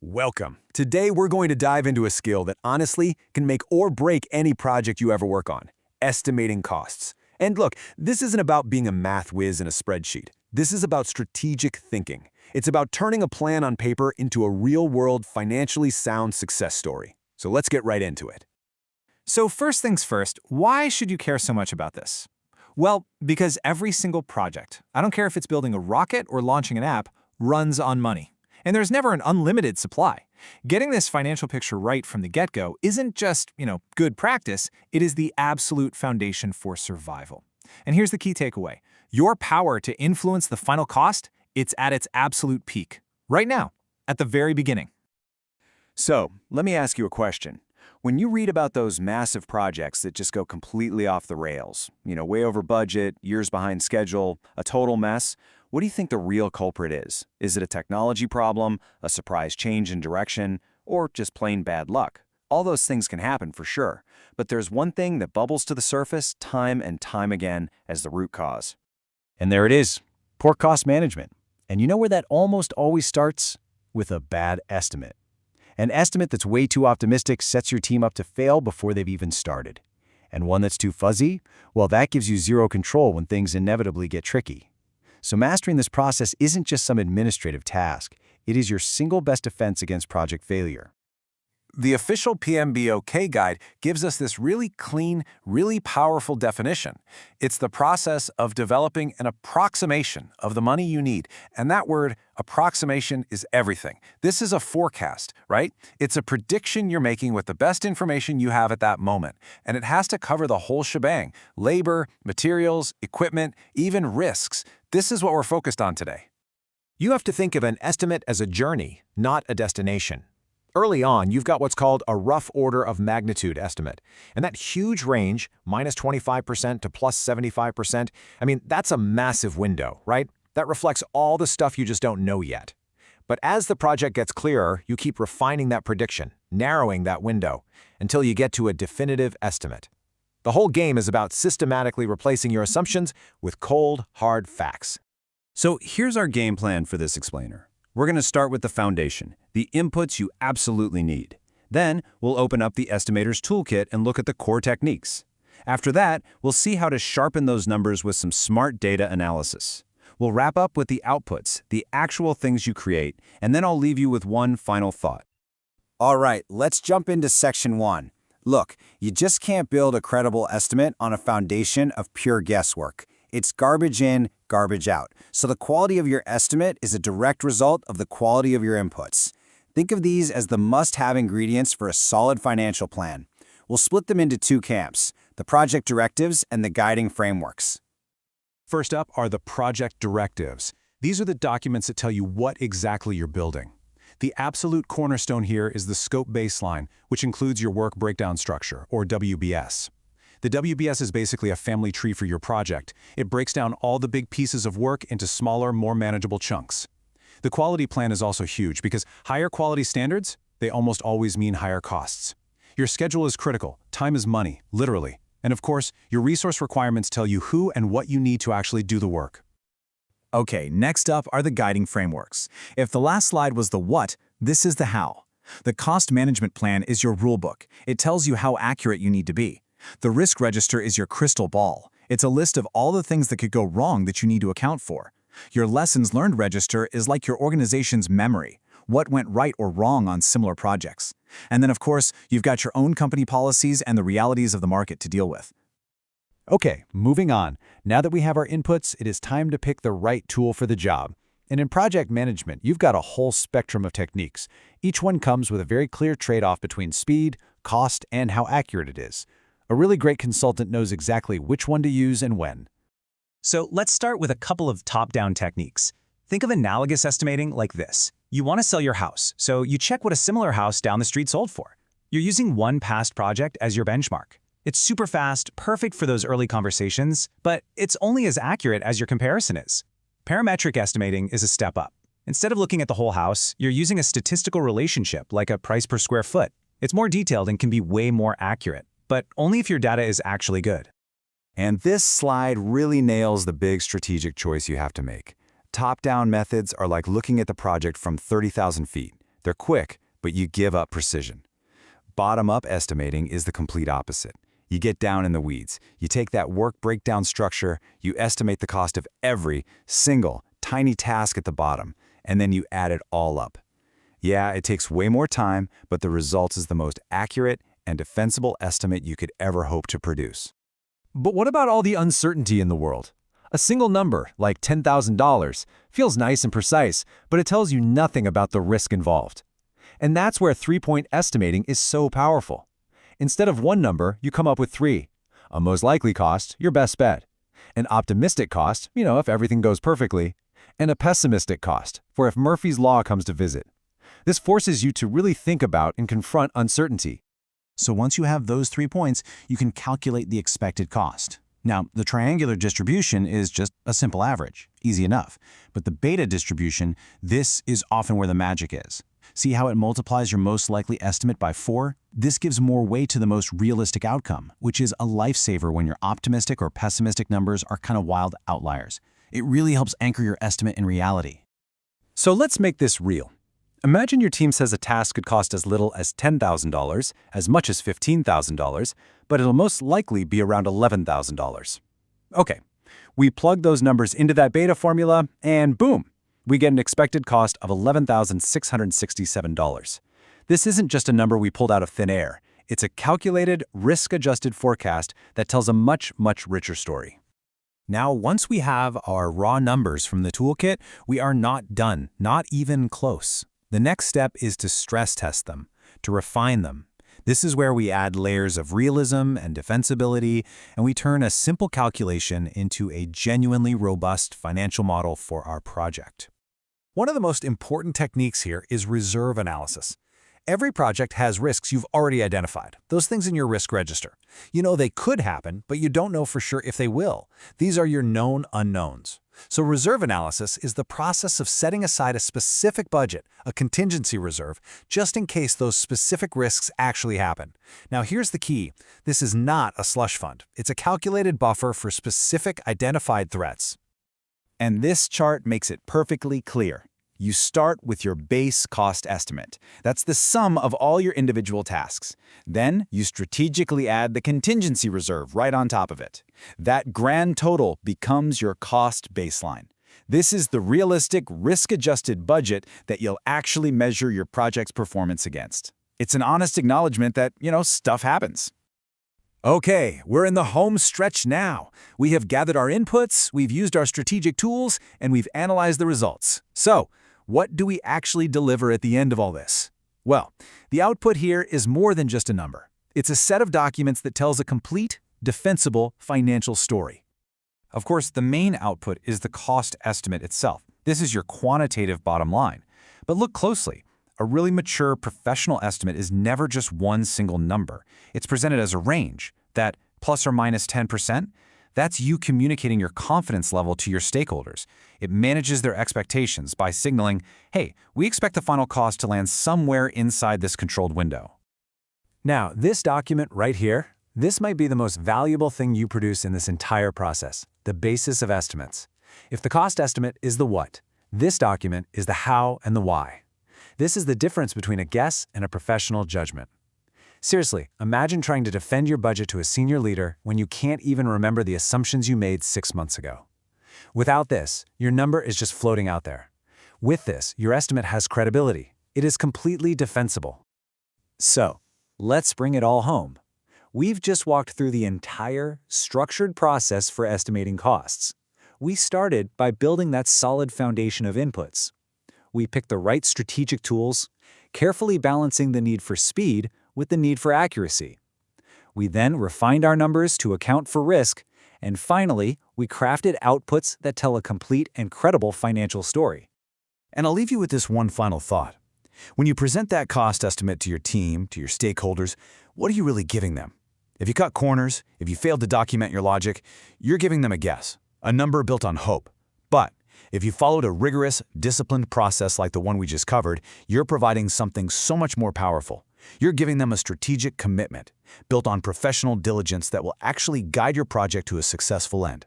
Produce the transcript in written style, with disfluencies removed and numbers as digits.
Welcome. Today we're going to dive into a skill that honestly can make or break any project you ever work on, estimating costs. And look, this isn't about being a math whiz in a spreadsheet. This is about strategic thinking. It's about turning a plan on paper into a real-world, financially sound success story. So let's get right into it. So first things first, why should you care so much about this? Well, because every single project, I don't care if it's building a rocket or launching an app, runs on money. And there's never an unlimited supply. Getting this financial picture right from the get-go isn't just, good practice, it is the absolute foundation for survival. And here's the key takeaway. Your power to influence the final cost, it's at its absolute peak. Right now, at the very beginning. So, let me ask you a question. When you read about those massive projects that just go completely off the rails, way over budget, years behind schedule, a total mess, what do you think the real culprit is? Is it a technology problem, a surprise change in direction, or just plain bad luck? All those things can happen for sure, but there's one thing that bubbles to the surface time and time again as the root cause. And there it is, poor cost management. And you know where that almost always starts? With a bad estimate. An estimate that's way too optimistic sets your team up to fail before they've even started. And one that's too fuzzy? Well, that gives you zero control when things inevitably get tricky. So mastering this process isn't just some administrative task. It is your single best defense against project failure. The official PMBOK guide gives us this really clean, really powerful definition. It's the process of developing an approximation of the money you need. And that word, approximation, is everything. This is a forecast, right? It's a prediction you're making with the best information you have at that moment. And it has to cover the whole shebang: labor, materials, equipment, even risks. This is what we're focused on today. You have to think of an estimate as a journey, not a destination. Early on, you've got what's called a rough order of magnitude estimate. And that huge range, minus 25% to plus 75%, that's a massive window, right? That reflects all the stuff you just don't know yet. But as the project gets clearer, you keep refining that prediction, narrowing that window, until you get to a definitive estimate. The whole game is about systematically replacing your assumptions with cold, hard facts. So here's our game plan for this explainer. We're going to start with the foundation, the inputs you absolutely need. Then, we'll open up the estimator's toolkit and look at the core techniques. After that, we'll see how to sharpen those numbers with some smart data analysis. We'll wrap up with the outputs, the actual things you create, and then I'll leave you with one final thought. All right, let's jump into section 1. Look, you just can't build a credible estimate on a foundation of pure guesswork. It's garbage in, garbage out. So the quality of your estimate is a direct result of the quality of your inputs. Think of these as the must-have ingredients for a solid financial plan. We'll split them into two camps: the project directives and the guiding frameworks. First up are the project directives. These are the documents that tell you what exactly you're building. The absolute cornerstone here is the scope baseline, which includes your work breakdown structure, or WBS. The WBS is basically a family tree for your project. It breaks down all the big pieces of work into smaller, more manageable chunks. The quality plan is also huge because higher quality standards, they almost always mean higher costs. Your schedule is critical. Time is money, literally. And of course, your resource requirements tell you who and what you need to actually do the work. Okay, next up are the guiding frameworks. If the last slide was the what, this is the how. The cost management plan is your rulebook. It tells you how accurate you need to be. The risk register is your crystal ball. It's a list of all the things that could go wrong that you need to account for. Your lessons learned register is like your organization's memory, what went right or wrong on similar projects. And then, of course, you've got your own company policies and the realities of the market to deal with. Okay, moving on. Now that we have our inputs, it is time to pick the right tool for the job. And in project management, you've got a whole spectrum of techniques. Each one comes with a very clear trade-off between speed, cost, and how accurate it is. A really great consultant knows exactly which one to use and when. So let's start with a couple of top-down techniques. Think of analogous estimating like this. You want to sell your house, so you check what a similar house down the street sold for. You're using one past project as your benchmark. It's super fast, perfect for those early conversations, but it's only as accurate as your comparison is. Parametric estimating is a step up. Instead of looking at the whole house, you're using a statistical relationship like a price per square foot. It's more detailed and can be way more accurate, but only if your data is actually good. And this slide really nails the big strategic choice you have to make. Top-down methods are like looking at the project from 30,000 feet. They're quick, but you give up precision. Bottom-up estimating is the complete opposite. You get down in the weeds. You take that work breakdown structure, you estimate the cost of every single tiny task at the bottom, and then you add it all up. Yeah, it takes way more time, but the result is the most accurate and defensible estimate you could ever hope to produce. But what about all the uncertainty in the world? A single number, like $10,000, feels nice and precise, but it tells you nothing about the risk involved. And that's where three-point estimating is so powerful. Instead of one number, you come up with three. A most likely cost, your best bet. An optimistic cost, if everything goes perfectly. And a pessimistic cost, for if Murphy's Law comes to visit. This forces you to really think about and confront uncertainty. So once you have those 3 points, you can calculate the expected cost. Now, the triangular distribution is just a simple average, easy enough. But the beta distribution, this is often where the magic is. See how it multiplies your most likely estimate by 4? This gives more weight to the most realistic outcome, which is a lifesaver when your optimistic or pessimistic numbers are kind of wild outliers. It really helps anchor your estimate in reality. So let's make this real. Imagine your team says a task could cost as little as $10,000, as much as $15,000, but it'll most likely be around $11,000. Okay, we plug those numbers into that beta formula, and boom, we get an expected cost of $11,667. This isn't just a number we pulled out of thin air. It's a calculated, risk-adjusted forecast that tells a much, much richer story. Now, once we have our raw numbers from the toolkit, we are not done, not even close. The next step is to stress test them, to refine them. This is where we add layers of realism and defensibility, and we turn a simple calculation into a genuinely robust financial model for our project. One of the most important techniques here is reserve analysis. Every project has risks you've already identified, those things in your risk register. You know they could happen, but you don't know for sure if they will. These are your known unknowns. So reserve analysis is the process of setting aside a specific budget, a contingency reserve, just in case those specific risks actually happen. Now here's the key. This is not a slush fund. It's a calculated buffer for specific identified threats. And this chart makes it perfectly clear. You start with your base cost estimate. That's the sum of all your individual tasks. Then you strategically add the contingency reserve right on top of it. That grand total becomes your cost baseline. This is the realistic, risk-adjusted budget that you'll actually measure your project's performance against. It's an honest acknowledgement that, stuff happens. Okay, we're in the home stretch now. We have gathered our inputs, we've used our strategic tools, and we've analyzed the results. So, what do we actually deliver at the end of all this? Well, the output here is more than just a number. It's a set of documents that tells a complete, defensible financial story. Of course, the main output is the cost estimate itself. This is your quantitative bottom line. But look closely. A really mature professional estimate is never just one single number. It's presented as a range. That plus or minus 10%, that's you communicating your confidence level to your stakeholders. It manages their expectations by signaling, hey, we expect the final cost to land somewhere inside this controlled window. Now, this document right here, this might be the most valuable thing you produce in this entire process, the basis of estimates. If the cost estimate is the what, this document is the how and the why. This is the difference between a guess and a professional judgment. Seriously, imagine trying to defend your budget to a senior leader when you can't even remember the assumptions you made 6 months ago. Without this, your number is just floating out there. With this, your estimate has credibility. It is completely defensible. So, let's bring it all home. We've just walked through the entire structured process for estimating costs. We started by building that solid foundation of inputs. We picked the right strategic tools, carefully balancing the need for speed with the need for accuracy. We then refined our numbers to account for risk, and finally, we crafted outputs that tell a complete and credible financial story. And I'll leave you with this one final thought. When you present that cost estimate to your team, to your stakeholders, what are you really giving them? If you cut corners, if you failed to document your logic, you're giving them a guess, a number built on hope. But if you followed a rigorous, disciplined process like the one we just covered, you're providing something so much more powerful. You're giving them a strategic commitment, built on professional diligence that will actually guide your project to a successful end.